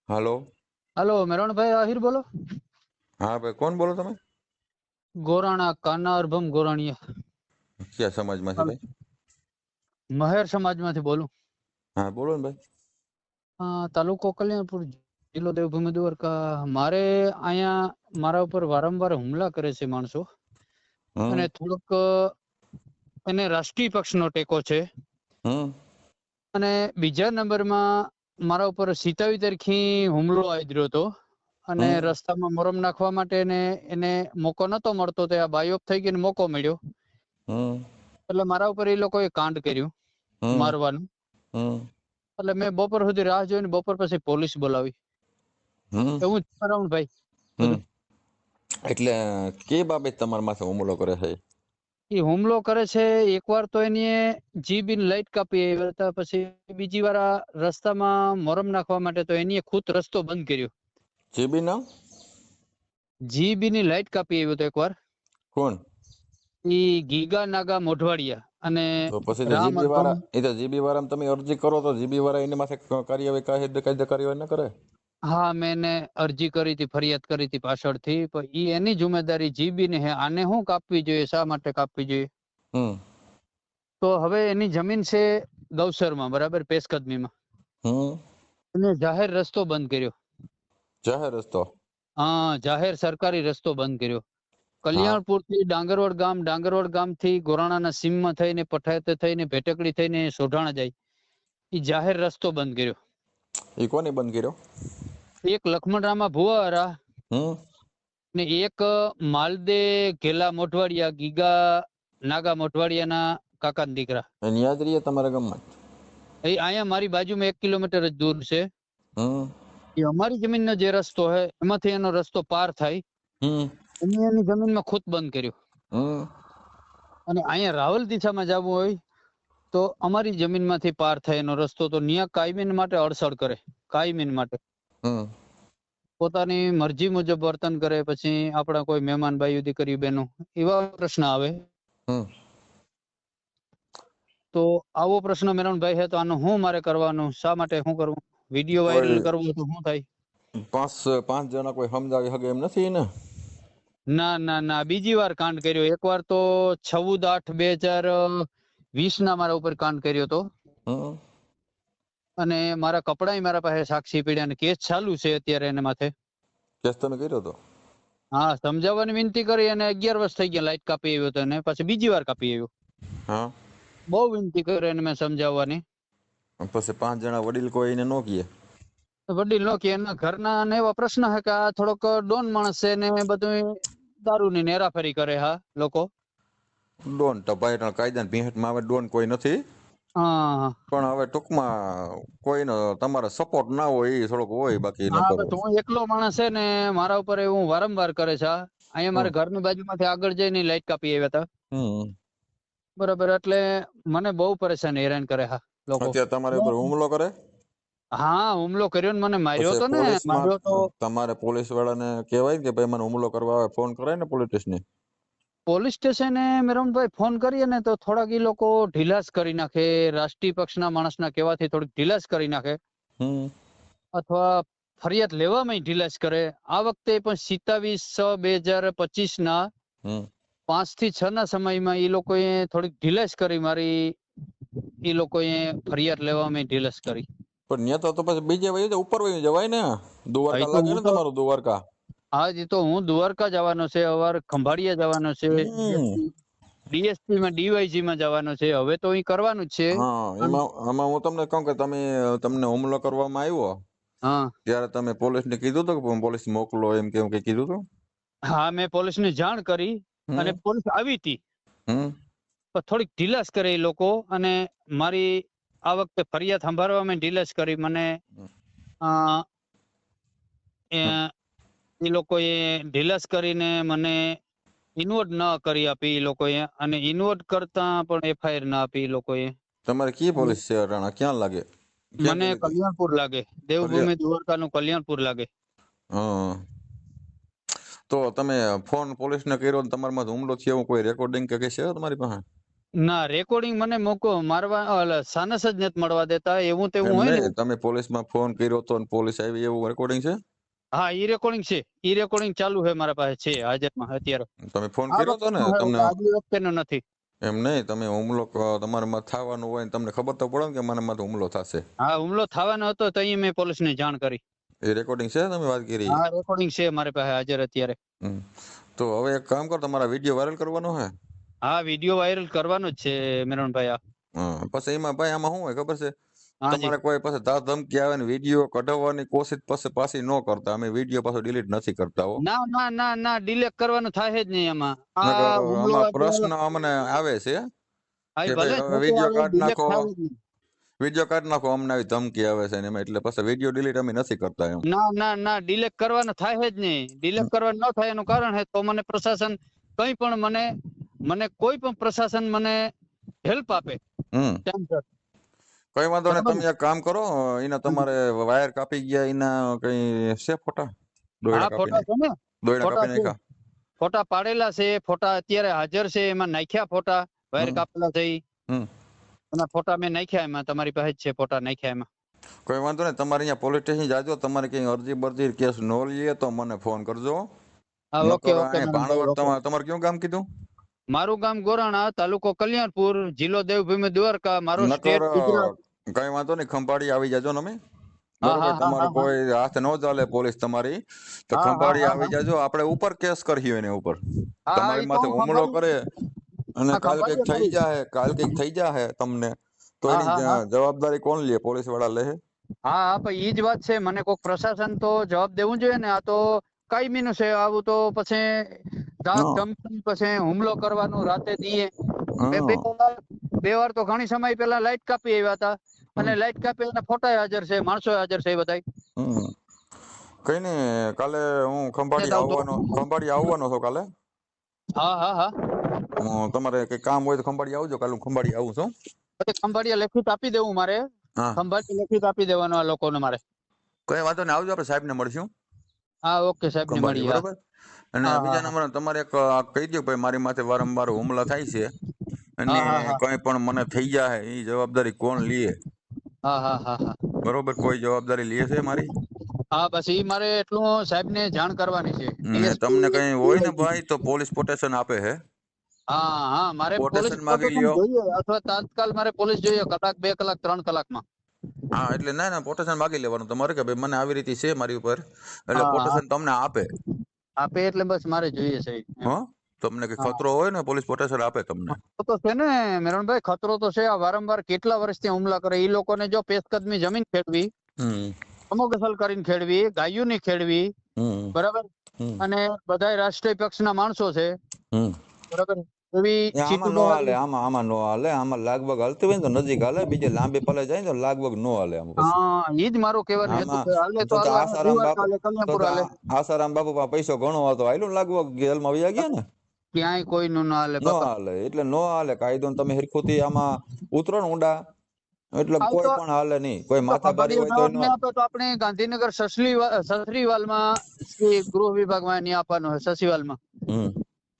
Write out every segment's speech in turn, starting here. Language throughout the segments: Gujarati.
હાલો. हेलो मेरणभाई आहिर बोलो। હા ભાઈ, કોણ બોલો તમે? गोराणा कानारभम गोराणिया કયા સમાજમાંથી ભાઈ? મહેર સમાજમાંથી બોલું। હા બોલો ને ભાઈ. તાલુકો કલ્યાણપુર, જિલ્લો દેવભૂમિ દ્વારકા। મારે અહીંયા મારા ઉપર વારંવાર હુમલા કરે છે માણસો, અને હમ થોડોક એને રાષ્ટ્રીય પક્ષનો ટેકો છે। હમ અને બીજા નંબરમાં મારા ઉપર 27 તારીખથી હુમલો આદર્યો હતો, અને હમ રસ્તામાં મોરમ નાખવા માટે ને એને મોકો નતો મળતો, તો આ બાયોપ થઈ ગઈને મોકો મળ્યો, હમ એટલે મારા ઉપર એ લોકોએ કાંડ કર્યું હમ મારવાનું। હમ એટલે મેં બપોર સુધી રાહ જોઈને બપોર પછી પોલીસ બોલાવી। હમ એવું જ કરાવું ભાઈ હમ બધું। એટલે કે બાબત તમારા માથે હુમલો કરે છે? એ હુમલો કરે છે, એકવાર તો એની જીબી લાઈટ કાપી આવ્યા હતા, પછી બીજી વાર આ રસ્તામાં મોરમ નાખવા માટે તો એની ખુદ રસ્તો બંધ કર્યો। જીબી ના જીબી ની લાઈટ કાપી આવ્યો હતો એકવાર, કોણ? એ ગીગા નાગા મોઢવાડિયા અને તો પછી તો રામ જીબી અર્પણ। વાળા, એ તો જીબી વાળા તમે અરજી કરો તો જીબી વાળા એની માથે કાર્યવાહી કાયદે કાર્યવાહી ન કરે? હા, મેં એને અરજી કરી હતી, ફરિયાદ કરી હતી પાછળથી, પણ ઈ એની જિમ્મેદારી જીબી ને હે। આને શું કાપવી જોઈએ, શા માટે કાપવી જોઈએ? હમ તો હવે એની જમીન છે ગૌસરમાં, બરાબર, પેશકદમીમાં। હમ એને જાહેર રસ્તો બંધ કર્યો। જાહેર રસ્તો? જાહેર સરકારી રસ્તો બંધ કર્યો। હા, કલ્યાણપુર થી ડાંગરવાડ ગામ થી ગોરાણાના સીમમાં થઈને પઠાયતે થઈને ભેટકડી થઈને સોઢાણા જાય, એ જાહેર રસ્તો બંધ કર્યો। એ કોને બંધ કર્યો? એક લખમણરામા ભુવારા હમ ને એક માલદે ઘેલા મોઢવાડિયા, ગીગા નાગા મોઢવાડિયાના કાકાના દીકરા। એને યાદ રહીએ તમારા ગામમાં? એ અહીંયા મારી બાજુમાં 1 કિલોમીટર જ દૂર છે। હમ એ અમારી જમીનનો જે રસ્તો છે એમાંથી એનો રસ્તો પાર થાય, હમ એની જમીનમાં ખુદ બંધ કર્યો। હમ અને અહીંયા રાવલ દિશામાં જવું હોય તો અમારી જમીનમાંથી પાર થાય એનો રસ્તો, તો ન્યા કાયમીન માટે અડસડ કરે, કાયમીન માટે હમ પોતાની મરજી મુજબ વર્તન કરે। પછી આપણા કોઈ મહેમાન બાયુ દીકરી બહેનો એવા પ્રશ્ન આવે। હમ તો આવો પ્રશ્ન મેરણભાઈ છે, તો આનું શું મારે કરવાનું, શા માટે શું કરવું, વિડીયો વાયરલ કોઈ કરવો તો શું થાય? પાંચ જણા કોઈ સમજાવી શકે એમ નથી ને? ના ના ના, બીજી વાર કાંડ કર્યો। એકવાર તો 14/8/2020 ના મારા ઉપર કાંડ કર્યો હતો, હમ અને મારા કપડાય મારા પાસે સાક્ષી પડ્યા, અને કેસ ચાલુ છે અત્યારે એને માથે। કેસ તમે કર્યો તો? હા, સમજાવવાની વિનંતી કરી, અને 11 વર્ષ થઈ ગયા લાઈટ કાપી આવ્યો હતો, અને પછી બીજી વાર કાપી આવ્યો। હા, બહુ વિનંતી કરી એને મેં સમજાવવાની। પછી 5 જણા વડીલ કોઈ એને નો કહે? વડીલ નો કે એના ઘરના ને એવા પ્રશ્ન છે કે આ થોડોક ડોન માણસ છે ને બધું દારૂ ની હેરાફેરી કરે હા લોકો। ડોન ટપાઈ કાયદાની ભીંસમાં આવે, ડોન કોઈ નથી, હા પણ હવે ટૂંકમાં કોઈનો તમારે સપોર્ટ ના હોય એ થોડોક હોય, બાકી ન હા, કરો. બસ હું એકલો માણસ છે ને મારા ઉપર એવું વારંવાર કરે છે। અહીંયા હમ મારા ઘરની બાજુમાંથી આગળ જઈને લાઈટ કાપી આવ્યા હતા, હમ બરાબર, એટલે મને બહુ પરેશાન હેરાન કરે હા લોકો। અત્યારે તમારી ઉપર હુમલો કરે? હા, હુમલો કર્યો ને મને માર્યો પછી તો ને, પોલીસમાં માર્યો તો। તમારે પોલીસ વાળાને કહેવાય કે ભાઈ મને હુમલો કરવા આવે, ફોન કરાય ને પોલીસ સ્ટેશને? પોલીસ સ્ટેશને મેરણભાઈ ફોન કરીએ ને તો થોડાક ઈ લોકો ઢીલાસ કરી નાખે, રાષ્ટ્રીય પક્ષના માણસના કહેવાથી થોડીક ઢીલાસ કરી નાખે, હમ અથવા ફરિયાદ લેવામાં ઢીલાસ કરે। આ વખતે પણ 27/6/2025 ના હમ 5 થી 6 ના સમયમાં એ લોકોએ થોડીક ઢીલાસ કરી, મારી એ લોકોએ ફરિયાદ લેવામાં ઢીલાસ કરી। પણ ન્યા તો પછી બીજે વહી ઉપર વહી જવાય ને, દ્વારકા લાગે ને તમારું દ્વારકા? હા, એ તો હું દ્વારકા જવાનો છે, અવાર ખંભાળિયા જવાનો છે, હમ ડીએસપી માં ડીવાયજી માં જવાનો છે, હવે તો અહીં કરવાનું જ છે। હા, આમાં હું તમને કહું કે તમને હુમલો કરવામાં આવ્યો હા ત્યારે તમે પોલીસને કીધું હતું કે પોલીસ મોકલો, એમ કેમ કે કીધું હતું? હા, મેં પોલીસને જાણ કરી, અને હમ પોલીસ આવી હતી, હમ પણ થોડીક ઢીલાસ કરે એ લોકો, અને મારી આ વખતે ફરિયાદ સંભાળવામાં ઢીલાસ કરી। મને અ એ લોકોએ ઢીલાસ કરીને મને ઇન્વર્ટ ન કરી આપી એ લોકોએ, અને ઇન્વર્ટ કરતા પણ એફઆઈઆર ના આપી એ લોકોએ। તમારે કી પોલીસ છે અટાણા, ક્યાં લાગે, ક્યાં મને ગયેલી કલ્યાણપુર લાગે, દેવભૂમિ દ્વારકા નું કલ્યાણપુર લાગે। હા, તો તમે ફોન પોલીસને કર્યો, તમારા માં હુમલો થયો, કોઈ રેકોર્ડિંગ કે કઈ છે તમારી પાસે? ના રેકોર્ડિંગ મને મોકો મારવા સાનસ જ નથી મળવા દેતા એવું તેવું એમ હોય ને. નહીં, તમે પોલીસમાં ફોન કર્યો તો ને પોલીસ આવી એવું રેકોર્ડિંગ છે? હા ઈ રેકોર્ડિંગ છે, ઈ રેકોર્ડિંગ ચાલુ છે મારા પાસે છે હાજરમાં અત્યારે. તમે ફોન આ કર્યો તો ને વખતનું છે તમને? આગલી વખતેનું નથી. એમ નહીં, તમે હુમલો તમારા માં થવાનું હોય ને તમને ખબર તો પડે ને કે મને માથે હુમલો થશે. હા હુમલો થવાનો હતો તો અહીં મેં પોલીસને જાણ કરી. એ રેકોર્ડિંગ છે તમે વાત કરી? હા રેકોર્ડિંગ છે મારી પાસે હાજર અત્યારે. હમ. તો હવે એક કામ કરો, તમારા વિડીયો વાયરલ કરવાનો છે. હા વિડીયો વાયરલ કરવાનો જ છે મેરણભાઈ. હા, પછી એમાં ભાઈ આમાં શું હોય ખબર છે? હાજી. તમારે કોઈ પાસે ધાક ધમકી આવે ને વિડીયો કઢાવવાની કોશિશ પછી પાછી ન કરતા. અમે વિડીયો પાછો ડિલીટ નથી કરતા હો. ના ના ના ના ડિલેટ કરવાનું થાય જ નહીં એમાં. નકર આ હુમલો આમાં પ્રશ્ન અમને આવે છે હા કે ભલે ભાઈ થતો વિડીયો આવે, કાઢ delete નાખો, થાય જ નહીં. વિડીયો કાઢ નાખો, અમને આવી ધમકી આવે છે ને એમાં, એટલે પછી વિડીયો ડિલીટ અમે નથી કરતા એમ. ના ના ના ડિલેટ કરવાનું થાય જ નહીં. ડિલેટ કરવાનું ન થાય એનું કારણ છે તો મને પ્રશાસન કંઈ પણ મને કોઈ પણ પ્રશાસન મને હેલ્પ આપે. હમ. ટાઈમસર. કઈ વાંધો નહીં, બરાબર ને? તમે એક કામ કરો, એના તમારે વાયર કાપી ગયા એના કઈ છે ફોટા? દોયડા હા કાપી ફોટા છે ને, દોયડા ફોટા કાપી છે. નાખ્યા? ફોટા પાડેલા છે, ફોટા અત્યારે હાજર છે, એમાં નાખ્યા ફોટા વાયર હમ. કાપેલા છે ઈ. હમ. એના ફોટા મેં નાખ્યા એમાં, તમારી પાસે જ છે ફોટા નાખ્યા એમાં. કોઈ વાંધો નહીં, તમારે અહીંયા પોલીસ સ્ટેશન જાજો, તમારે કઈ અરજી બરજી કેસ ન લઈએ તો મને ફોન કરજો. હા ઓકે નકર ઓકે અહીંયા મેરણભાઈ, ભાણવડ ઓકે. તમારે કયું ગામ કીધું? મારું ગામ ગોરાણા, તાલુકો કલ્યાણપુર, જિલ્લો દેવભૂમિ દ્વારકા, મારો નકર સ્ટેટ ગુજરાત. કઈ વાંધો નહીં, ખંભાળી આવી જાજો ને અમે. હા બરોબર, હા હા તમારે હા હા કોઈ હાથ ન ચાલે પોલીસ તમારી તો હા હા ખંભાળી હા આવી હા જાજો, આપણે ઉપર કેસ કરીએ એની ઉપર. હા હા, તમારી ઈ તો માથે હું હુમલો ખંભાળી, કરે અને હા કાલ કઈક ખંભાળીએ થઈ કરીશ. જાય, કાલ કઈક થઈ જાય તમને, તો હા એની હા હા જવાબદારી કોણ લે? પોલીસ વાળા લે? હા હા પણ ઈ જ વાત છે, મને કોઈક પ્રશાસન તો જવાબ દેવું જોઈએ ને. આ તો કાયમીનું છે આવું તો પછી ધાક હા. ધમકી, પછી હુમલો કરવાનું રાતે દીએ. બે હા. બે વાર બે વાર તો ઘણી સમય પહેલા લાઈટ કાપી આવ્યા હતા, હમ. અને લાઈટ કાપી એના ફોટા હાજર છે, માણસો હાજર છે બધા. હમ. કઈ નઈ, કાલે હું આવતો. ખંભાળી આવવાનો છું કાલે. હા હા હા તમારે કઈ કામ હોય તો ખંભાળી આવજો, કાલે હું ખંભાળી આવું છું. પછી ખંભાળિયા લેખિત આપી દેવું મારે. હા, ખંભાળી લેખિત આપી દેવાનું આ લોકોને મારે. કઈ વાંધો નહીં, આવજો, આપણે સાહેબને મળશું હા ઓકે સાહેબ ને ખંભાળી, મળીએ. હા બરોબર. અને હા બીજા હા નંબર તમારે એક કહી દો ભાઈ, મારી માથે વારંવાર હુમલા થાય છે અને હા હા હા કઈ પણ મને થઈ જાય એ જવાબદારી કોણ લે? હા હા હા હા બરોબર, કોઈ જવાબદારી લે છે મારી? હા બસ ઈ મારે એટલું સાહેબ ને જાણ કરવાની છે. ને ડીએસપી તમને કઈ હોય ને ભાઈ તો પોલીસ પ્રોટેક્શન આપે છે. હા હા મારે પોલીસ પ્રોટેક્શન માગી પ્રોટેક્શન લ્યો. જોઈએ, અથવા તાત્કાલ મારે પોલીસ જોઈએ, કલાક 2 કલાક 3 કલાકમાં. હા, એટલે ના પ્રોટેક્શન માગી લેવાનું તમારે કે ભાઈ મને આવી રીતે છે મારી ઉપર, એટલે હા હા પ્રોટેક્શન તમને આપે. આપે એટલે બસ મારે જોઈએ સાહેબ એમ. હો, તમને કઈ હા ખતરો હોય ને પોલીસ પ્રોટેક્શન આપે તમને. ખતરો તો છે ને મેરણભાઈ, ખતરો તો છે. આ વારંવાર કેટલા વર્ષથી હુમલા કરે. ઈ લોકોને જો પેશકદમી જમીન ખેડવી, હમ. સમોગસલ કરીને ખેડવી, ગાયોની ખેડવી, હમ. બરાબર, હમ. અને બધાય રાષ્ટ્રીય પક્ષના માણસો છે, હમ. બરાબર, એવી આમાં નો હાલે, સીટું. આમાં નો હાલે, આમાં લાગવગ હાલતી હોય ને તો નજીક હાલે, બીજે લાંબી પલે જાય ને તો લાગવગ નો હાલે. આમાં પછી હા ઈ જ મારો કહેવાનો હેતુ આમાં છે. હાલે તો તો હાલો, અહીંયા આસારામ દ્વારકા બાપુ, હાલે, તો કલ્યાણપુર હાલે. આસારામ બાપુ પાસે પૈસો ઘણો હતો, હાલ્યું ને લાગવગ જેલમાં વયા ગયા ને. ક્યાંય કોઈનું ના હાલે નો બાપા. હાલે, એટલે નો હાલે કાયદો. તમે હિરખુથી આમાં ઉતરો ને ઊંડા, એટલે આ કોઈ તો પણ હાલે નહીં. કોઈ માથાભારી ખંભાળિયા હોય તો જવાબ એનો નહીં આપે તો આપણે ગાંધીનગર સસરીવાલમાં શ્રી ગૃહ વિભાગમાં એની આપવાનું હોય. સસીવાલમાં હમ.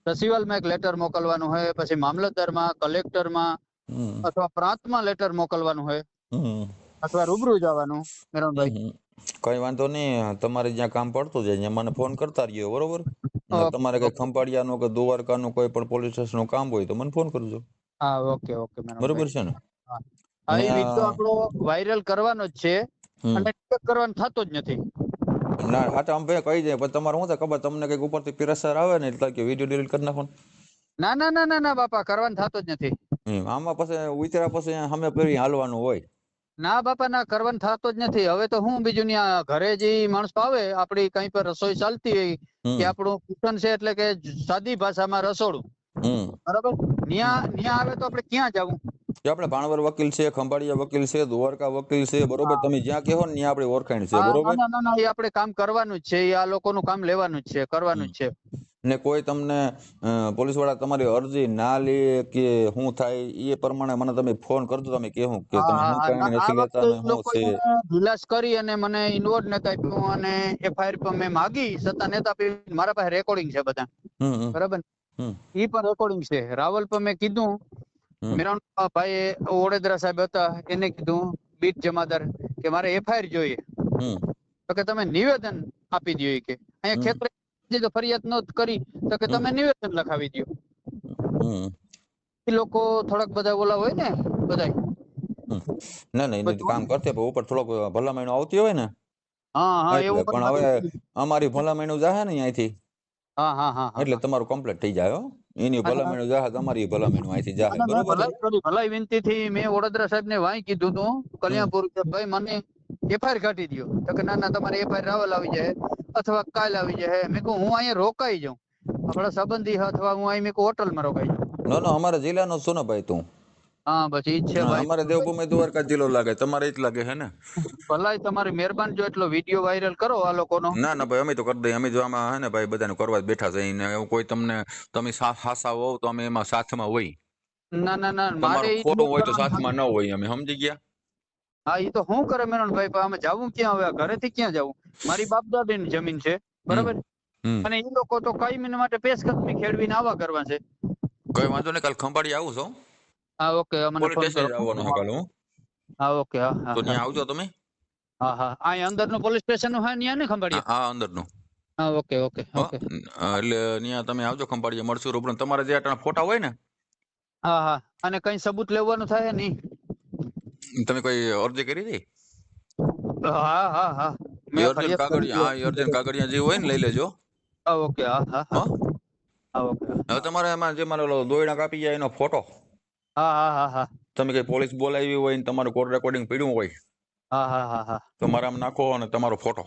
સસીવાલમાં એક લેટર મોકલવાનું હોય, પછી મામલતદારમાં, કલેક્ટરમાં હમ. અથવા પ્રાંતમાં લેટર મોકલવાનું હોય, હમ. અથવા રૂબરૂ જવાનું મેરણભાઈ. હમ. કઈ વાંધો નહીં, તમારે જ્યાં કામ પડતું જાય ત્યાં મને ફોન કરતા રહ્યો, બરોબર. ને ઓકે તમારે કઈ ઓકે. ખંભાળિયાનું કે દ્વારકાનું કોઈ પણ પોલીસ સ્ટેશનનું કામ હોય તો મને ફોન કરજો, હા ઓકે ઓકે બરોબર મેરણભાઈ. છે ને? હા હા, ને એ વિડીયો આપણો વાયરલ કરવાનો જ છે, હમ. અને ડિટેક્ટ કરવાનો થતો જ નથી. ના હાચા આમ ભાઈ કહી જાય, પણ તમારે શું થાય ખબર, તમને કઈક ઉપરથી પ્રેશર આવે ને એટલે કે વિડીયો ડિલીટ કરી નાખો ને. ના ના ના ના ના બાપા, કરવાનો થતો જ નથી. આમાં પછી ઉતર્યા પછી સામે ફેરી હાલવાનું હોય. ના બાપા ના, કરવાનું થતો જ નથી. હવે તો હું બીજું ન્યા ઘરે જે માણસો આવે, આપડી કઈ પર રસોઈ ચાલતી હોય કે હમ. આપણું કિચન છે, એટલે કે સાદી ભાષામાં રસોડું, હમ. બરાબર, ન્યા ન્યા આવે તો આપણે ક્યાં જવું? જે આપણે ભાણવર વકીલ છે, ખંભાળિયા વકીલ છે, દ્વારકા વકીલ છે, બરોબર. તમે જ્યાં કહો ને ત્યાં આપણી ઓળખાણ છે, હા ના બરોબર. ના ના ના, એ આપણે કામ કરવાનું જ છે. એ આ લોકોનું કામ લેવાનું જ છે, કરવાનું જ છે. ને કોઈ તમને પોલીસ વાળા તમારી અરજી ના લે કે શું થાય એ પ્રમાણે મને તમે ફોન કરજો, તમે કહું કે હા તમે હા શું હા કારણે આ નથી લેતા વખતે ને એ શું લોકોએ છે. ઢીલાસ કરી અને મને ઇન્વોર્ડ નતા આપ્યું, અને એફઆઈઆર પણ મેં માગી, છતાં નતા આપી. મારા પાસે રેકોર્ડિંગ છે બધા, હમ. બરાબર. હમ. ઈ પણ રેકોર્ડિંગ છે. રાવલ પર મેં કીધું હમ. મેરાન ભાઈ ઓડેદરા સાહેબ હતા, એને કીધું બીટ જમાદાર કે મારે એફઆઈઆર જોઈએ. હમ. તો કે તમે નિવેદન આપી દો કે અહીંયા હમ. ખેતરે તો ફરિયાદ નોંધ કરી તો કે હમ. તમે નિવેદન લખાવી દો. હમ. એ લોકો થોડાક બધા ઓલા હોય ને બધા. હમ. ના ના એને કામ કરતે પણ ઉપર થોડોક ભલામણ આવતી હોય ને હા હા એટલે. એવું પણ મને હવે બધું. અમારી ભલામણ જાહે ને અહીંથી હા હા હા હા એટલે હા. તમારું કમ્પ્લીટ થઈ જાય હો. એની અને ભલામણ જાહે તમારી ભલામણ અહીંથી જાહે, અને મેં બરોબર છે. ભલાઈ કરી, ભલાઈ વિનંતીથી મેં વડોદરા સાહેબને વાંઈ કીધું તું હમ. કલ્યાણપુર કે ભાઈ મને એફઆઈઆર કાઢી દ્યો. તો કે ના ના તમારે એફઆઈઆર રાવલ આવી જાય અથવા કાલ આવી જાય. મેં કહું હું અહીંયા રોકાઈ જાઉં, આપણા સંબંધી અથવા હું અહીં મેં કહું હોટલમાં રોકાઈ જાઉં. ના ના અમારા જિલ્લાનો છો ને ભાઈ તું. હા બસ ઈ જ છે હા, ભાઈ. અમારે દેવભૂમિ દ્વારકા જિલ્લો લાગે, તમારે જ લાગે હે ને. ભલાઈ તમારી મહેરબાની, જો એટલો વિડીયો વાયરલ કરો આ લોકોનો. ના ના ભાઈ અમે તો કરી દઈએ. અમે જો આમાં હે ને ભાઈ બધાને કરવા જ બેઠા છે. એને એવું કોઈ તમને તમે હાસા હોવ તો અમે એમાં સાથમાં હોય. ના ના ના મારે તમારું ઈ જ ખોટું હોય તો કરવાનું સાથમાં થાય. ન હોય, અમે સમજી ગયા. હા ઈ તો શું કરે મેનનભાઈ, પણ અમે જાવું ક્યાં હવે? ઘરેથી ક્યાં જાવું? મારી બાપ દાદાની જમીન છે, હમ. બરાબર. હમ. અને એ લોકો તો કઈ મહિના માટે પેશકદમી ખેડવીને આવા કરવા છે. કઈ વાંધો નહીં, કાલ ખંભાળી આવું છો, હા ઓકે, મને પોલીસ ફોન સ્ટેશન કરો. જ આવવાનું છે કાલે હું. હા ઓકે, હા હા તો હા ત્યાં આવજો તમે. હા હા. અહીં અંદરનું પોલીસ સ્ટેશન હા ત્યાં ને હા ખંભાળિયા. હા અંદરનું. હા ઓકે ઓકે હો ઓકે. એટલે ત્યાં તમે આવજો, ખંભાળીએ મળશું રૂબરૂ. તમારે જે આટલા ફોટા હોય ને હા હા. અને કઈ સબૂત લેવાનું થાય નહીં? તમે કોઈ અરજી કરી હતી? હા હા હા. એ મેં અર્જન્ટ ફરિયાદ કરી કાગળિયા, હા એ અર્જન્ટ હતી. કાગળિયા જે હોય ને લઈ લેજો. હા ઓકે, હા હા હા હો હા ઓકે. હવે તમારે એમાં જે મારો ઓલો દોયડા કાપી જાય એનો ફોટો, હા હા હા હા તમે કઈ પોલીસ બોલાવી હોય ને તમારું કોલ રેકોર્ડિંગ પડ્યું હોય હા હા હા હા. તો મારામાં નાખો અને તમારો ફોટો.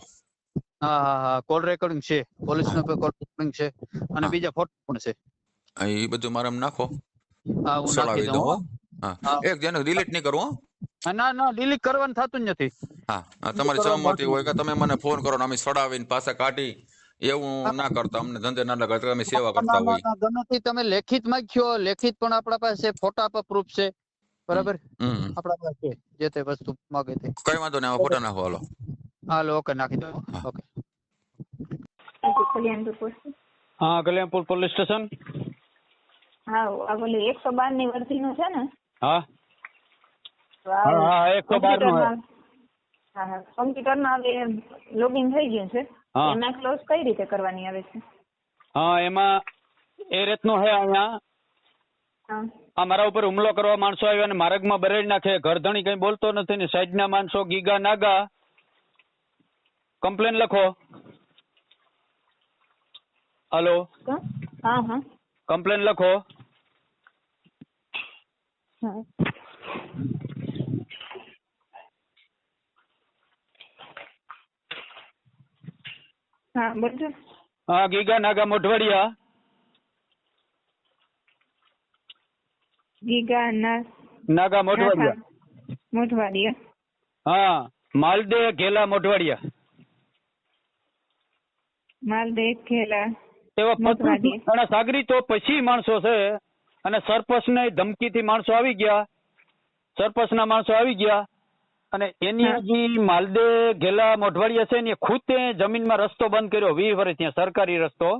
હા હા હા. કોલ રેકોર્ડિંગ છે, પોલીસ હા નો કોલ રેકોર્ડિંગ છે અને હા બીજા ફોટો પણ છે. એ બધું મારામાં નાખો, હા હું નાખી સળાવી દઉં દઉં હો. હો. હા, હા એક જેને ડિલીટ નહીં કરવું હો. ના ના ડિલીટ કરવાનું થતું જ નથી. હા હા, ડિલીટ તમારી કરવાનું સહમતી થતું હોય કે નથી. તમે મને ફોન કરો ને અમે સડાવીને પાછા કાઢી એવું ના કરતા, અમને ધંધે ના લગાડતા, અમે સેવા ના કરતા ના હોય. ના ગમે તે તમે લેખિત માંગ્યો, લેખિત પણ આપણા પાસે ફોટા પર પ્રૂફ છે, હમ. બરાબર. હમ. આપણા પાસે જે તે વસ્તુ માંગે તે. કઈ વાંધો નહીં, આવા ફોટા નાખો હાલો. હાલો ઓકે, નાખી દો. હા. ઓકે. હા, કલ્યાણપુર પોલીસ સ્ટેશન. હા આ બોલી 112 ની વર્ધીનું છે ને? હા તો આ હા હા 112 નું હે. કોમ્પ્યુટરમાં હા હા કોમ્પ્યુટરમાં હવે લોગિન થઈ ગયું છે. હા એમાં ક્લોઝ કઈ રીતે કરવાની આવે છે? હા એમાં એ રીતનું હે અહીંયા. હા આ મારા ઉપર હુમલો કરવા માણસો આવ્યા અને માર્ગમાં બરેડી નાખે. ઘરધણી કઈ બોલતો નથી ને સાઈડના માણસો ગીગા નાગા. કમ્પ્લેન લખો. હાલો હા હા કમ્પ્લેન લખો. હા હા બધું. હા ગીગા નાગા મોઢવાડિયા. ગીગા નાગા મોઢવાડિયા. મોઢવાડિયા. હા માલદે ઘેલા મોઢવાડિયા. માલદેવ ખેલા એવા 25 મોઢવાડિયા. ઘણા સાગરી તો પછી માણસો છે અને સરપંચને ધમકીથી માણસો આવી ગયા. સરપંચના માણસો આવી ગયા અને એની હા જે માલદે ઘેલા મોઢવાડિયા છે ને એ ખુદ જમીનમાં રસ્તો બંધ કર્યો 20 વર્ષ ત્યાં સરકારી રસ્તો.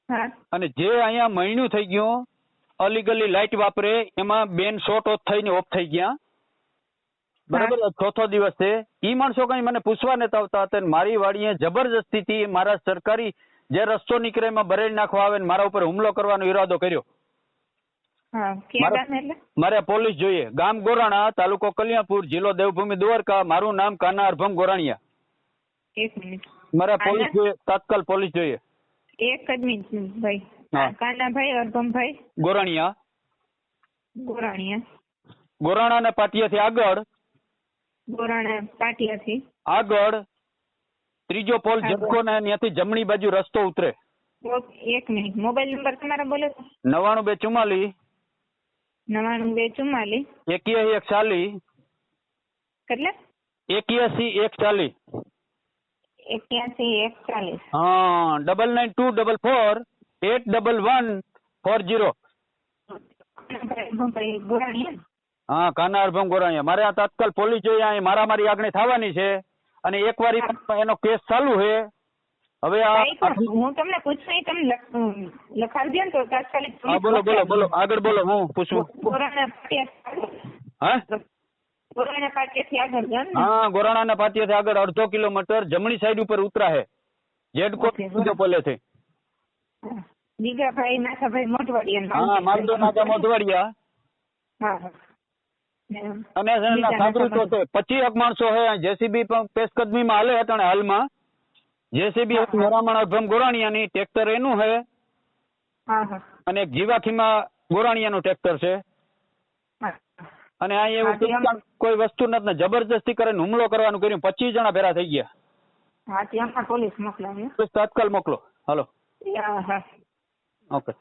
હા અને જે અહીંયા મહિનું થઈ ગયું અલીગલી લાઈટ વાપરે એમાં બેન શોર્ટ ઓફ થઈને ઓફ થઈ ગયા. બરાબર ચોથો દિવસ છે. ઈ માણસો કઈ મને પૂછવા નતા આવતા હતા. મારી વાડીએ જબરજસ્તીથી મારા સરકારી જે રસ્તો નીકળે એમાં બરેડી નાખવા આવે ને મારા ઉપર હુમલો કરવાનો ઈરાદો કર્યો. હા ક્યાં ગામ એટલે? મારે પોલીસ જોઈએ. ગામ ગોરાણા, તાલુકો કલ્યાણપુર, જિલ્લો દેવભૂમિ દ્વારકા. મારું નામ કાના અરભમ ગોરાણીયા. એક મિનિટ. મારે પોલીસ જોઈએ, તાત્કાલ પોલીસ જોઈએ. એક જ મિનિટ ભાઈ. હા કાનાભાઈ અરભમભાઈ ગોરાણીયા. ગોરાણીયા. ગોરાણા ને પાટિયાથી આગળ ગોરાણા પાટિયાથી આગળ ત્રીજો પોલ ઝટકો ને ત્યાંથી જમણી બાજુ રસ્તો ઉતરે. એક મિનિટ. મોબાઈલ નંબર તમારા બોલો તો. 99 9244 91 140 કેટલા? 81 140. 81 140. હા 9924481140. ભાઈ ગોરાણીયા. હા કાના અરભમ ગોરાણીયા. મારે આ તાત્કાલ પોલીસ જોઈએ. અહીં મારામારી આગળ થવાની છે અને એક વાર એનો કેસ ચાલુ છે હવે આ ભાઈ, પણ હું તમને પૂછું એ તમે લખાવી દો ને તો તાત્કાલિક હા, બોલો બોલો બોલો આગળ બોલો, હું પૂછું. ગોરાણા પાટિયા હા ગોરાણા પાટિયાથી આગળ જાઓ ને. હા, ગોરાણાના પાટિયાથી આગળ 1/2 કિલોમીટર જમણી સાઈડ ઉપર ઉતરા છે, જેડકો ઓકે, બરાબર. પોલેથી. હા. દીગાભાઈ નાથાભાઈ મોઢવાડિયા હા, માલદો નાકા મોઢવાડિયા. હા હા. એમ. અને છે ને બીજા સાંભળ્યું તો નાકા છે 25 માણસો છે જેસીબી પેશકદમીમાં હાલે અટાણે હાલમાં. જેસીબી મેરામણ અભમ ગોરાણીયાની ટ્રેક્ટર એનું છે હા હા અને એક જીવાખીમાં ગોરાણીયાનું ટ્રેક્ટર છે. હા. અને અહીં એવું હા, તે કોઈ કોઈ વસ્તુ નથી ને જબરજસ્તી કરીને હુમલો કરવાનું કર્યું. 25 જણા ભેરા થઈ ગયા. હા, ત્યાં પોલીસ મોકલાવી. બસ તાત્કાલ મોકલો. હાલો. હા હા. ઓકે.